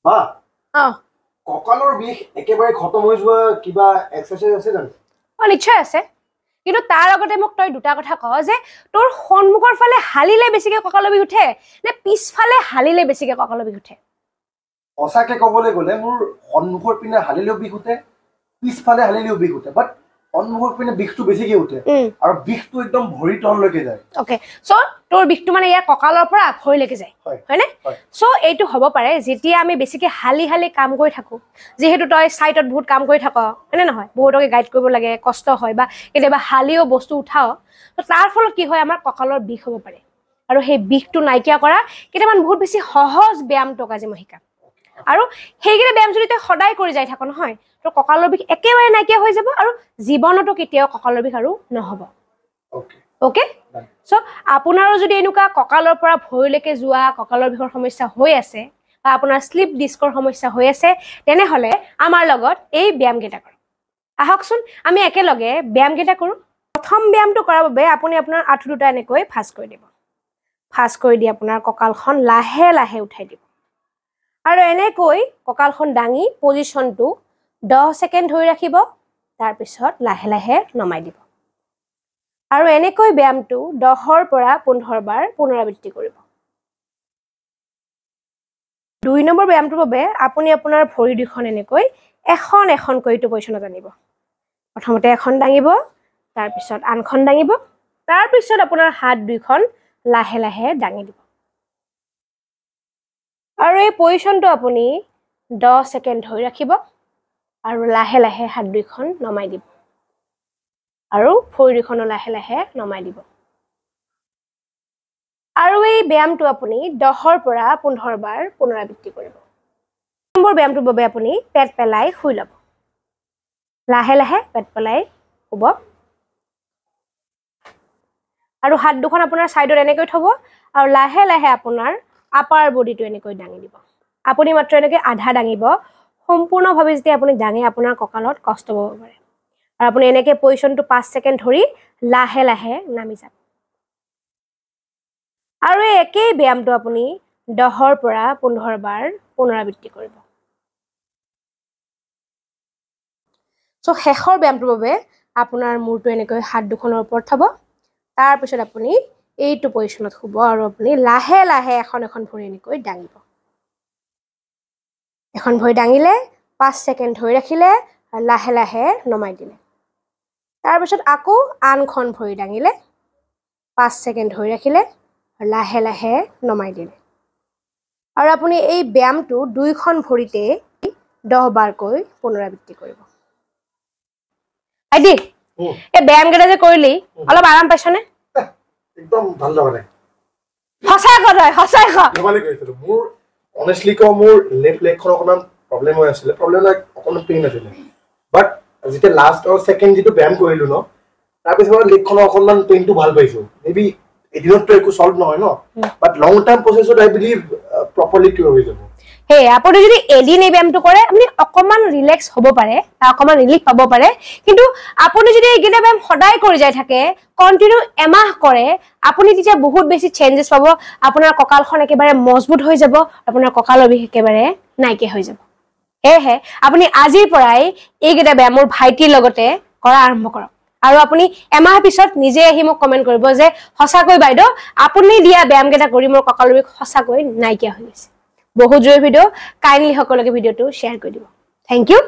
বা কঁকালৰ বিষ একেবাৰে খতম হৈ যোৱা কিবা এক্সাৰসাইজ আছে জানো? নিশ্চয় আছে, কিন্তু তাৰ আগতে মোক তই দুটা কথা কওঁ যে তোৰ সন্মুখৰ ফালে হালিলে বেছিকে কঁকালৰ বিষ উঠে নে পিছফালে হালিলে বেছিকে কঁকালৰ বিষ উঠে? সঁচাকে ক'বলৈ গ'লে মোৰ সন্মুখৰ পিনে হালিলেও বিষ উঠে, পিছফালে হালিলেও বিষ উঠে, বাট সন্মুখৰ পিনে বিষটো বেছিকে উঠে আৰু বিষটো একদম ভৰি তললৈকে যায়। ওকে, সো তোৰ বিষটো মানে ইয়াৰ কঁকালৰ পৰা ভৰিলৈকে যায়, হয়নে? সো এইটো হ'ব পাৰে যেতিয়া আমি বেছিকে হালি হালি কাম কৰি থাকো, যিহেতু তই চাইটত বহুত কাম কৰি থাক, হয়নে নহয়? বহুতকে গাইড কৰিব লাগে, কষ্ট হয়, বা কেতিয়াবা হালিও বস্তু উঠাও, তো তাৰ ফলত কি হয় আমাৰ কঁকালৰ বিষ হ'ব পাৰে। আৰু সেই বিষটো নাইকিয়া কৰা কেইটামান বহুত বেছি সহজ ব্যায়াম তোক আজি মই শিকাম। আৰু সেইকেইটা ব্যায়াম যদি তই সদায় কৰি যাই থাক নহয়, তোৰ কঁকালৰ বিষ একেবাৰে নাইকিয়া হৈ যাব আৰু জীৱনতো কেতিয়াও কঁকালৰ বিষ আৰু নহ'ব। ওকে, সো আপোনাৰো যদি এনেকুৱা কঁকালৰ পৰা ভৰিলৈকে যোৱা কঁকালৰ বিষৰ সমস্যা হৈ আছে বা আপোনাৰ স্লিপ ডিস্কৰ সমস্যা হৈ আছে, তেনেহ'লে আমাৰ লগত এই ব্যায়ামকেইটা কৰক। আহকচোন আমি একেলগে ব্যায়ামকেইটা কৰোঁ। প্ৰথম ব্যায়ামটো কৰাৰ বাবে আপুনি আপোনাৰ আঁঠু দুটা এনেকৈ ভাঁজ কৰি দিব। ভাঁজ কৰি দি আপোনাৰ কঁকালখন লাহে লাহে উঠাই দিব আৰু এনেকৈ কঁকালখন দাঙি পজিশ্যনটো 10 ছেকেণ্ড ধৰি ৰাখিব, তাৰপিছত লাহে লাহে নমাই দিব। আৰু এনেকৈ ব্যায়ামটো 10ৰ পৰা 15 বাৰ পুনৰাবৃত্তি কৰিব। 2 নম্বৰ ব্যায়ামটোৰ বাবে আপুনি আপোনাৰ ভৰি দুখন এনেকৈ এখন এখনকৈ এইটো পজিশ্যনত আনিব। প্ৰথমতে এখন দাঙিব, তাৰপিছত আনখন দাঙিব, তাৰপিছত আপোনাৰ হাত দুইখন লাহে লাহে দাঙি দিব। আৰু এই পজিশ্যনটো আপুনি 10 ছেকেণ্ড ধৰি ৰাখিব আৰু লাহে লাহে হাত দুইখন নমাই দিব আৰু ভৰি দুখনো লাহে লাহে নমাই দিব। আৰু এই ব্যায়ামটো আপুনি 10ৰ পৰা 15 বাৰ পুনৰাবৃত্তি কৰিব। নম্বৰ ব্যায়ামটোৰ বাবে আপুনি পেট পেলাই শুই ল'ব। লাহে লাহে পেট পেলাই শুব আৰু হাত দুখন আপোনাৰ ছাইডত এনেকৈ থ'ব আৰু লাহে লাহে আপোনাৰ আপাৰ বডিটো এনেকৈ দাঙি দিব। আপুনি মাত্ৰ এনেকৈ আধা দাঙিব, সম্পূৰ্ণভাৱে যেতিয়া আপুনি দাঙে আপোনাৰ কঁকালত কষ্ট পাব পাৰে। আৰু আপুনি এনেকৈ পজিশ্যনটো 5 ছেকেণ্ড ধৰি লাহে লাহে নামি যাব। আৰু এই একেই ব্যায়ামটো আপুনি 10ৰ পৰা 15 বাৰ পুনৰাবৃত্তি কৰিব। সো শেষৰ ব্যায়ামটোৰ বাবে আপোনাৰ মূৰটো এনেকৈ হাত দুখনৰ ওপৰত থ'ব, তাৰপিছত আপুনি এইটো পজিশ্যনত শুব আৰু আপুনি লাহে লাহে এখন এখন ভৰি এনেকৈ দাঙিব। এখন ভৰি দাঙিলে 5 ছেকেণ্ড ধৰি ৰাখিলে লাহে লাহে নমাই দিলে। তাৰপিছত আকৌ আনখন ভৰি দাঙিলে 5 ছেকেণ্ড ধৰি ৰাখিলে লাহে লাহে নমাই দিলে। আৰু আপুনি এই ব্যায়ামটো দুইখন ভৰিতে 10 বাৰকৈ পুনৰাবৃত্তি কৰিব। আইদি এই ব্যায়ামকেইটা যে কৰিলি অলপ আৰাম পাইছনে? একদম ভাল লগা নাই। সঁচাই কথা, সঁচাই কথা। মোৰ অনেষ্টলি কওঁ, মোৰ লেফ্ট লেগখন অকণমান প্ৰব্লেম হৈ আছিলে, অকণমান পেইন আছিলে, বাট যেতিয়া লাষ্ট আৰু ছেকেণ্ড যিটো ব্যায়াম কৰিলো ন, তাৰপিছত লেগখনৰ অকণমান পেইনটো ভাল পাইছো। মেবি এদিনততো একো চল্ভ নহয় ন, বাট লং টাইম প্ৰচেছত আই বিলিভ প্ৰপাৰলি কিয়ৰ হৈ যাব। সেই আপুনি যদি এদিন এই ব্যায়ামটো কৰে আপুনি অকণমান ৰিলেক্স হ'ব পাৰে বা অকণমান ৰিলিফ পাব পাৰে, কিন্তু আপুনি যদি এইকেইটা ব্যায়াম সদায় কৰি যাই থাকে, কণ্টিনিউ এমাহ কৰে, আপুনি তেতিয়া বহুত বেছি চেঞ্জেছ পাব। আপোনাৰ কঁকালখন একেবাৰে মজবুত হৈ যাব, আপোনাৰ কঁকালৰ বিষ একেবাৰে নাইকিয়া হৈ যাব। সেয়েহে আপুনি আজিৰ পৰাই এইকেইটা ব্যায়াম মোৰ ভাইটিৰ লগতে কৰা আৰম্ভ কৰক। আৰু আপুনি এমাহ পিছত নিজে আহি মোক কমেণ্ট কৰিব যে সঁচাকৈ বাইদেউ আপুনি দিয়া ব্যায়ামকেইটা কৰি মোৰ কঁকালৰ বিষ সঁচাকৈ নাইকিয়া হৈ গৈছে। বহুত জৰুৰী ভিডিঅ', কাইণ্ডলি সকলোকে ভিডিঅ'টো শ্বেয়াৰ কৰি দিব। Thank U.